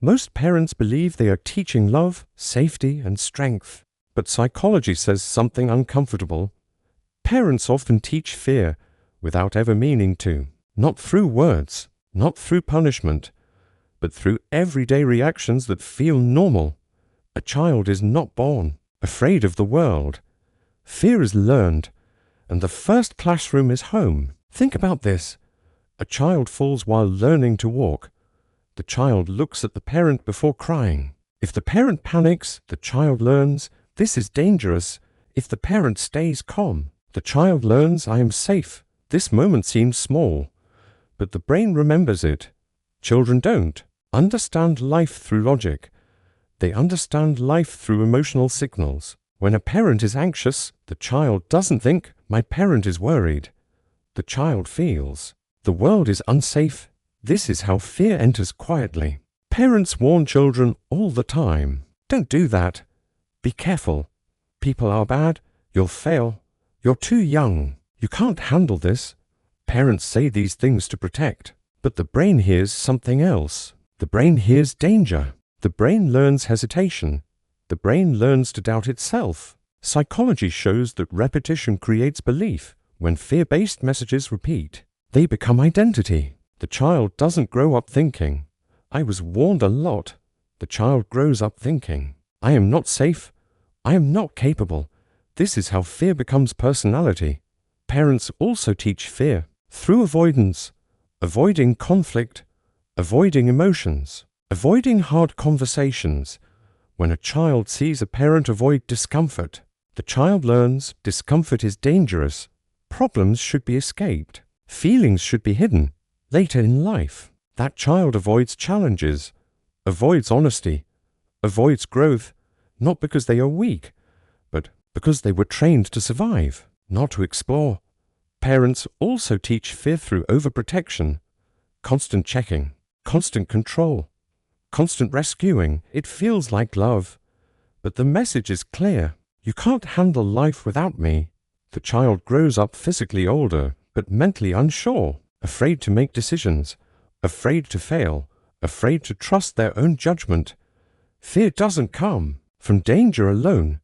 Most parents believe they are teaching love, safety, and strength. But psychology says something uncomfortable. Parents often teach fear without ever meaning to. Not through words, not through punishment, but through everyday reactions that feel normal. A child is not born afraid of the world. Fear is learned, and the first classroom is home. Think about this. A child falls while learning to walk. The child looks at the parent before crying. If the parent panics, the child learns, this is dangerous. If the parent stays calm, the child learns, I am safe. This moment seems small, but the brain remembers it. Children don't understand life through logic. They understand life through emotional signals. When a parent is anxious, the child doesn't think, my parent is worried. The child feels, the world is unsafe. This is how fear enters quietly. Parents warn children all the time. Don't do that. Be careful. People are bad. You'll fail. You're too young. You can't handle this. Parents say these things to protect. But the brain hears something else. The brain hears danger. The brain learns hesitation. The brain learns to doubt itself. Psychology shows that repetition creates belief. When fear-based messages repeat, they become identity. The child doesn't grow up thinking, I was warned a lot. The child grows up thinking, I am not safe. I am not capable. This is how fear becomes personality. Parents also teach fear through avoidance, avoiding conflict, avoiding emotions, avoiding hard conversations. When a child sees a parent avoid discomfort, the child learns discomfort is dangerous. Problems should be escaped. Feelings should be hidden. Later in life, that child avoids challenges, avoids honesty, avoids growth, not because they are weak, but because they were trained to survive, not to explore. Parents also teach fear through overprotection, constant checking, constant control, constant rescuing. It feels like love, but the message is clear. You can't handle life without me. The child grows up physically older, but mentally unsure, afraid to make decisions, afraid to fail, afraid to trust their own judgment. Fear doesn't come from danger alone.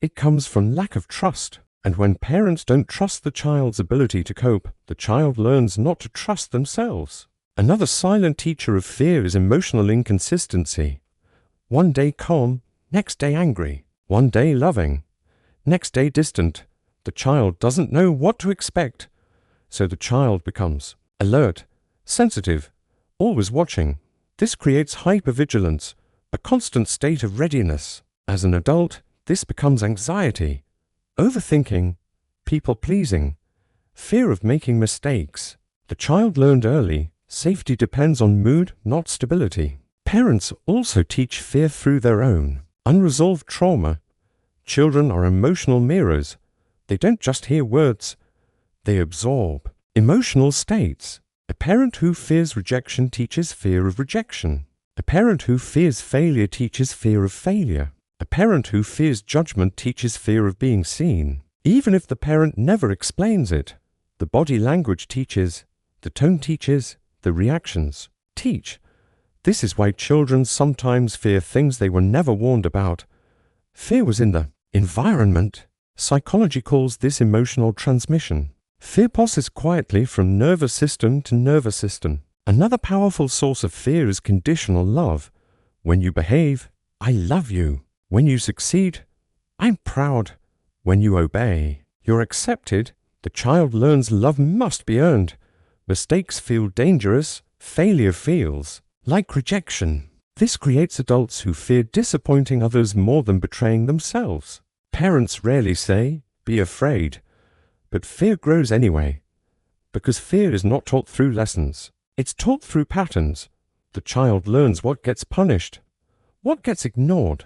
It comes from lack of trust. And when parents don't trust the child's ability to cope, the child learns not to trust themselves. Another silent teacher of fear is emotional inconsistency. One day calm, next day angry. One day loving, next day distant. The child doesn't know what to expect, so the child becomes alert, sensitive, always watching. This creates hypervigilance, a constant state of readiness. As an adult, this becomes anxiety, overthinking, people-pleasing, fear of making mistakes. The child learned early, safety depends on mood, not stability. Parents also teach fear through their own unresolved trauma. Children are emotional mirrors. They don't just hear words, they absorb emotional states. A parent who fears rejection teaches fear of rejection. A parent who fears failure teaches fear of failure. A parent who fears judgment teaches fear of being seen. Even if the parent never explains it, the body language teaches, the tone teaches, the reactions teach. This is why children sometimes fear things they were never warned about. Fear was in the environment. Psychology calls this emotional transmission. Fear passes quietly from nervous system to nervous system. Another powerful source of fear is conditional love. When you behave, I love you. When you succeed, I'm proud. When you obey, you're accepted. The child learns love must be earned. Mistakes feel dangerous. Failure feels like rejection. This creates adults who fear disappointing others more than betraying themselves. Parents rarely say, be afraid, but fear grows anyway. Because fear is not taught through lessons. It's taught through patterns. The child learns what gets punished, what gets ignored,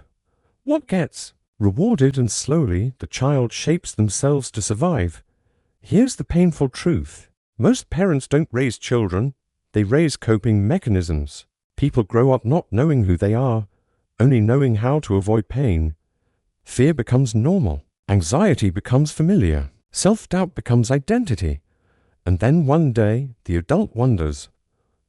what gets rewarded, and slowly the child shapes themselves to survive. Here's the painful truth. Most parents don't raise children, they raise coping mechanisms. People grow up not knowing who they are, only knowing how to avoid pain. Fear becomes normal, anxiety becomes familiar, self-doubt becomes identity. And then one day, the adult wonders,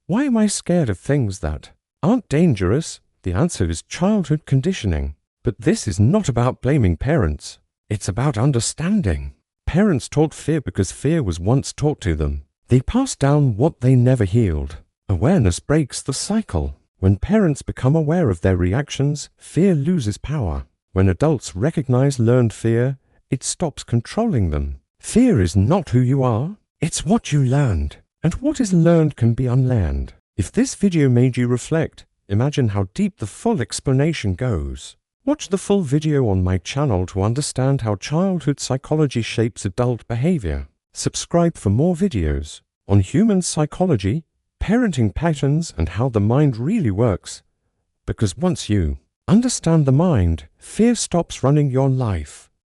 why am I scared of things that aren't dangerous, the answer is childhood conditioning. But this is not about blaming parents. It's about understanding. Parents taught fear because fear was once taught to them. They passed down what they never healed. Awareness breaks the cycle. When parents become aware of their reactions, fear loses power. When adults recognize learned fear, it stops controlling them. Fear is not who you are, it's what you learned. And what is learned can be unlearned. If this video made you reflect, imagine how deep the full explanation goes. Watch the full video on my channel to understand how childhood psychology shapes adult behavior. Subscribe for more videos on human psychology, parenting patterns, and how the mind really works. Because once you understand the mind, fear stops running your life.